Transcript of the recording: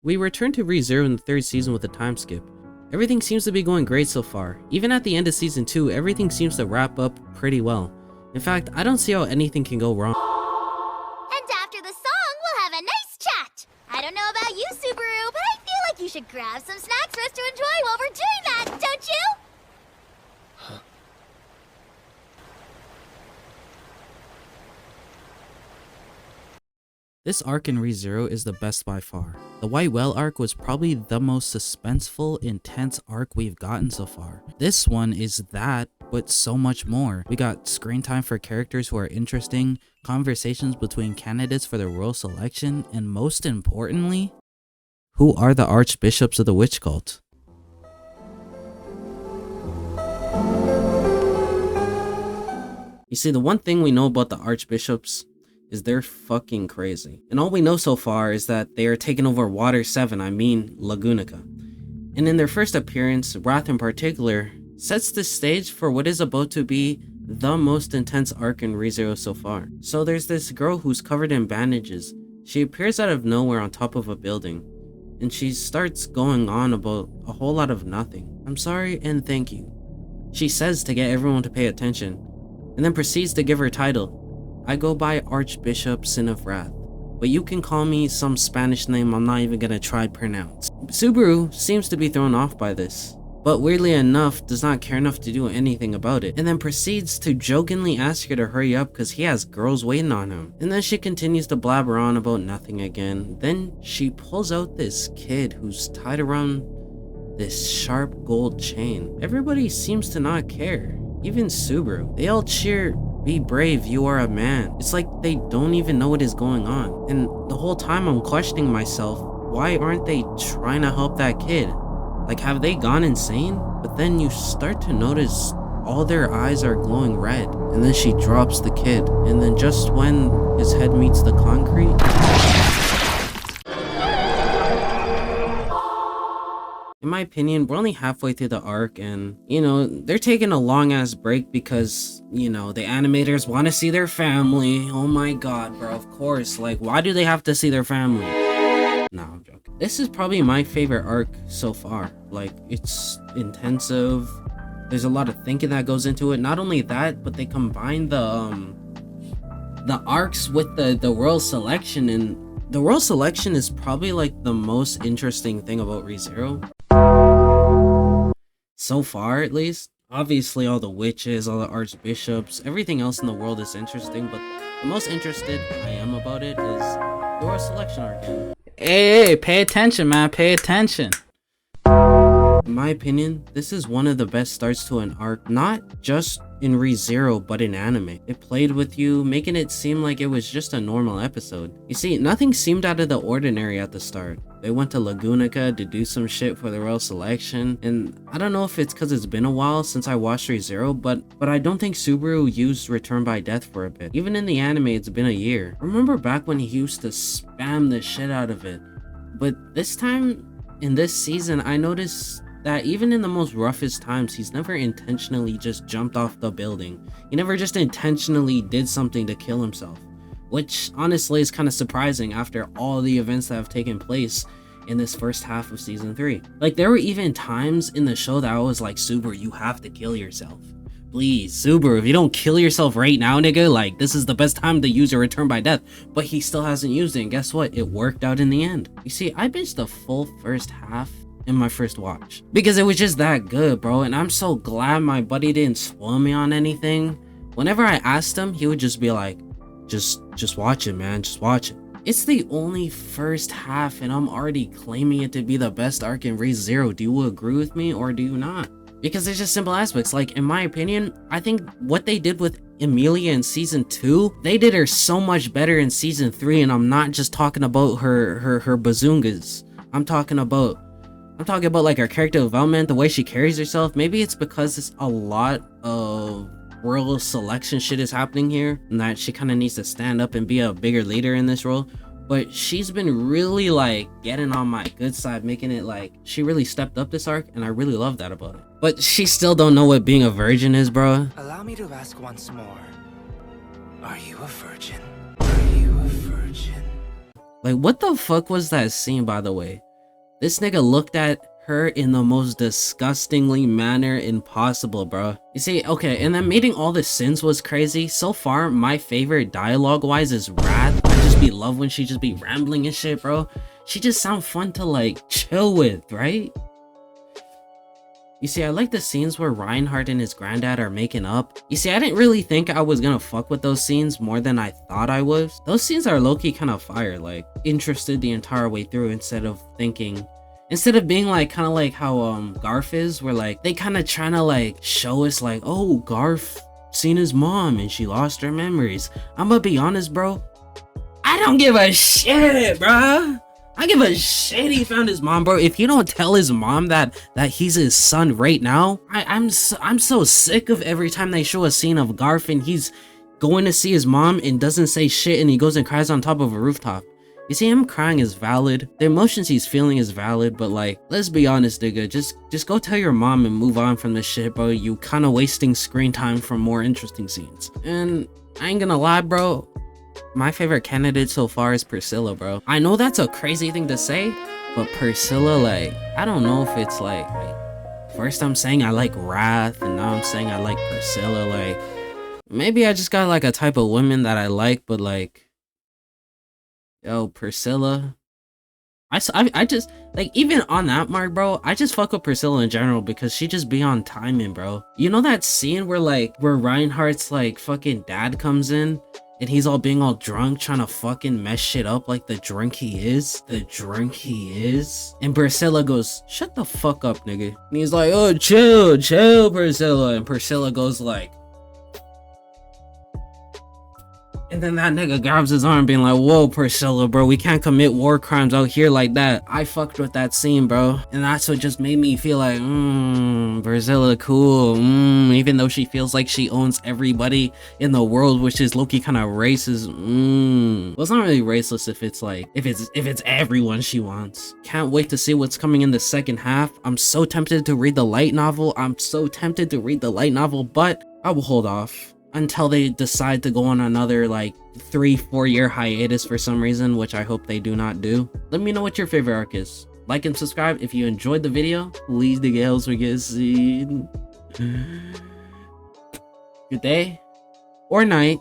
We return to Rezero in the third season with a time skip. Everything seems to be going great so far. Even at the end of season 2, everything seems to wrap up pretty well. In fact, I don't see how anything can go wrong. And after the song, we'll have a nice chat. I don't know about you, Subaru, but I feel like you should grab some snacks for us to enjoy while we're doing that, don't you? This arc in Rezero is the best by far. The White Whale arc was probably the most suspenseful, intense arc we've gotten so far. This one is that, but so much more. We got screen time for characters who are interesting, conversations between candidates for the royal selection, and most importantly, who are the archbishops of the witch cult? You see, the one thing we know about the archbishops is they're fucking crazy. And all we know so far is that they are taking over Water 7, I mean Lagunica. And in their first appearance, Wrath in particular sets the stage for what is about to be the most intense arc in Rezero so far. So there's this girl who's covered in bandages. She appears out of nowhere on top of a building, and she starts going on about a whole lot of nothing. I'm sorry and thank you, she says to get everyone to pay attention, and then proceeds to give her title. I go by Archbishop Sin of Wrath, but you can call me some Spanish name I'm not even gonna try pronounce. Subaru seems to be thrown off by this, but weirdly enough does not care enough to do anything about it, and then proceeds to jokingly ask her to hurry up because he has girls waiting on him. And then she continues to blabber on about nothing again. Then she pulls out this kid who's tied around this sharp gold chain. Everybody seems to not care, even Subaru. They all cheer, "Be brave, you are a man." It's like they don't even know what is going on. And the whole time I'm questioning myself, why aren't they trying to help that kid? Like, have they gone insane? But then you start to notice all their eyes are glowing red. And then she drops the kid. And then just when his head meets the concrete, in my opinion, we're only halfway through the arc, and, you know, they're taking a long-ass break because, you know, the animators want to see their family. Oh my god, bro, of course. Like, why do they have to see their family? No, I'm joking. This is probably my favorite arc so far. Like, it's intensive. There's a lot of thinking that goes into it. Not only that, but they combine the arcs with the royal selection, and the royal selection is probably like the most interesting thing about Rezero. So far, at least. Obviously, all the witches, all the archbishops, everything else in the world is interesting, but the most interested I am about it is the royal selection arc. Hey, pay attention, man, pay attention. In my opinion, this is one of the best starts to an arc, not just in Rezero, but in anime. It played with you, making it seem like it was just a normal episode. You see, nothing seemed out of the ordinary at the start. They went to Lagunica to do some shit for the royal selection, and I don't know if it's because it's been a while since I watched Rezero, but I don't think Subaru used Return by Death for a bit. Even in the anime, it's been a year. I remember back when he used to spam the shit out of it, but this time, in this season, I noticed that even in the most roughest times, he's never intentionally just jumped off the building. He never just intentionally did something to kill himself, which honestly is kind of surprising after all the events that have taken place in this first half of season 3. Like, there were even times in the show that I was like, Subaru, you have to kill yourself. Please, Subaru, if you don't kill yourself right now, nigga, like, this is the best time to use your Return by Death. But he still hasn't used it, and guess what? It worked out in the end. You see, I binged the full first half in my first watch because it was just that good, bro, and I'm so glad my buddy didn't spoil me on anything. Whenever I asked him, he would just be like, just watch it, man, just watch it. It's the only first half, and I'm already claiming it to be the best arc in Rezero. Do you agree with me or do you not? Because there's just simple aspects. Like, in my opinion, I think what they did with Emilia in season 2, they did her so much better in season 3, and I'm not just talking about her bazungas. I'm talking about like her character development, the way she carries herself. Maybe it's because it's a lot of royal selection shit is happening here, and that she kind of needs to stand up and be a bigger leader in this role. But she's been really like getting on my good side, making it like she really stepped up this arc, and I really love that about it. But she still don't know what being a virgin is, bro. Allow me to ask once more. Are you a virgin? Are you a virgin? Like, what the fuck was that scene, by the way? This nigga looked at her in the most disgustingly manner impossible, bro. You see, okay, and then meeting all the sins was crazy. So far, my favorite dialogue-wise is Wrath. I just be love when she just be rambling and shit, bro. She just sound fun to like chill with, right? You see, I like the scenes where Reinhardt and his granddad are making up. You see, I didn't really think I was gonna fuck with those scenes more than I thought I was. Those scenes are low-key kind of fire, like interested the entire way through instead of being like kind of like how Garf is, where like they kind of trying to like show us like, oh, Garf seen his mom and she lost her memories. I'm gonna be honest, bro, I don't give a shit, bro. I give a shit he found his mom, bro. If you don't tell his mom that he's his son right now, I'm so sick of every time they show a scene of Garf and he's going to see his mom and doesn't say shit and he goes and cries on top of a rooftop. You see, him crying is valid. The emotions he's feeling is valid, but like, let's be honest, nigga. Just go tell your mom and move on from this shit, bro. You kind of wasting screen time for more interesting scenes. And I ain't gonna lie, bro. My favorite candidate so far is Priscilla, bro. I know that's a crazy thing to say, but Priscilla, like, I don't know if it's like first I'm saying I like Wrath, and now I'm saying I like Priscilla. Like, maybe I just got like a type of women that I like, but like, yo, Priscilla. I just, like, even on that mark, bro, I just fuck with Priscilla in general because she just be on timing, bro. You know that scene where Reinhardt's like fucking dad comes in and he's all being all drunk trying to fucking mess shit up like the drink he is? And Priscilla goes, shut the fuck up, nigga. And he's like, oh, chill, Priscilla. And Priscilla goes like, and then that nigga grabs his arm being like, whoa, Priscilla, bro, we can't commit war crimes out here like that. I fucked with that scene, bro. And that's what just made me feel like, Priscilla cool. Even though she feels like she owns everybody in the world, which is low-key kind of racist. Well, it's not really racist if it's like, if it's everyone she wants. Can't wait to see what's coming in the second half. I'm so tempted to read the light novel. But I will hold off until they decide to go on another like 3-4 year hiatus for some reason, which I hope they do not do. Let me know what your favorite arc is. Like and subscribe if you enjoyed the video. Please the girls we get seen. Good day or night.